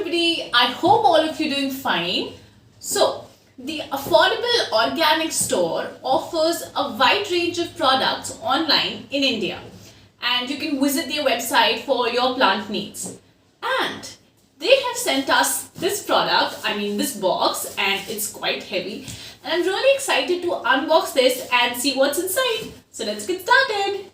everybody, I hope all of you doing fine. So, the Affordable Organic Store offers a wide range of products online in India, and you can visit their website for your plant needs. And they have sent us this product, this box, and it's quite heavy. And I'm really excited to unbox this and see what's inside. So let's get started.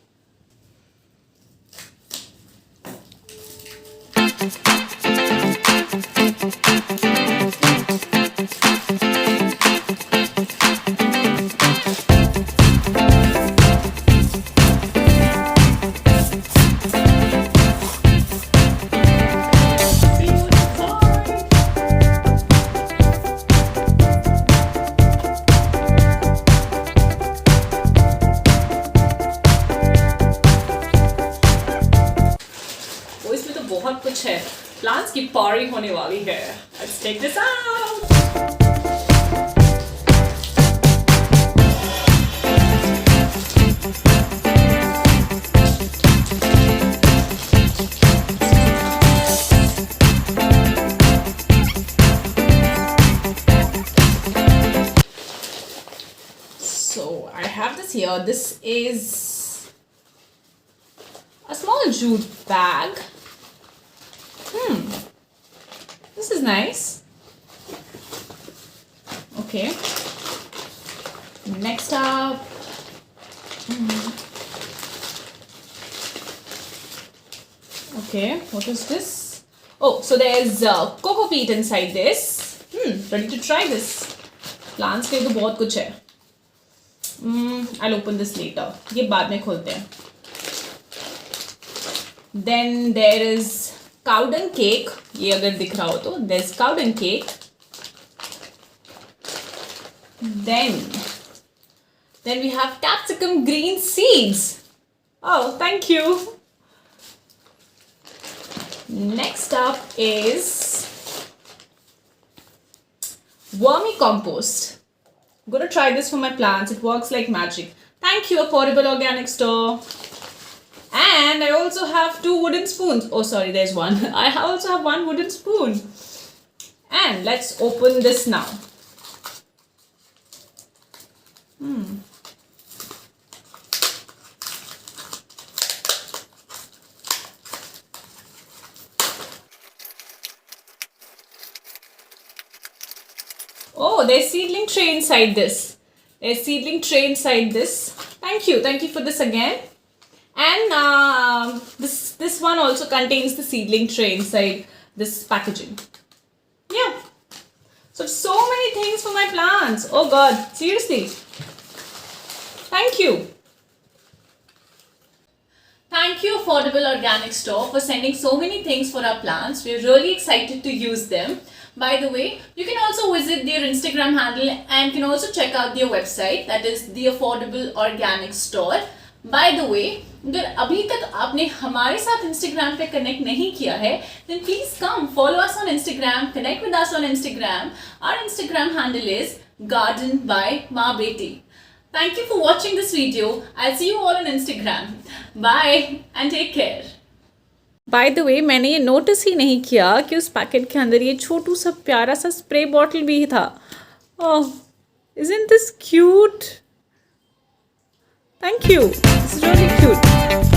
इसमें तो बहुत कुछ है, plants की pawri होने वाली है. Let's take this out. So I have this here. This is a small jute bag. This is nice. Okay. Next up. Okay, what is this? Oh, so there's coco peat inside this. Ready to try this. Plants के तो बहुत कुछ है. I'll open this later. ये बाद में खोलते हैं. Then there is cow dung cake. ये अगर दिख रहा हो तो there's cow dung cake. Then we have capsicum green seeds. Oh, thank you. Next up is vermicompost. I'm gonna try this for my plants. It works like magic. Thank you, Affordable Organic Store. And I also have 2 wooden spoons. Oh, sorry, there's one. I also have 1 wooden spoon. And let's open this now. Oh, there's seedling tray inside this. Thank you for this again. And this one also contains the seedling tray inside this packaging. Yeah. So many things for my plants. Oh God, seriously. Thank you. Thank you, Affordable Organic Store, for sending so many things for our plants. We're really excited to use them. By the way, you can also visit their Instagram handle and can also check out their website, that is the Affordable Organic Store. By the way, अगर अभी तक आपने हमारे साथ Instagram पे connect नहीं किया है, then please come follow us on Instagram, connect with us on Instagram. Our Instagram handle is Garden by Ma Beti. Thank you for watching this video. I'll see you all on Instagram. Bye and take care. By the way, मैंने ये notice ही नहीं किया कि उस packet के अंदर ये छोटू सा प्यारा सा स्प्रे बॉटल भी था. Oh, isn't this cute? Thank you. This is really cute.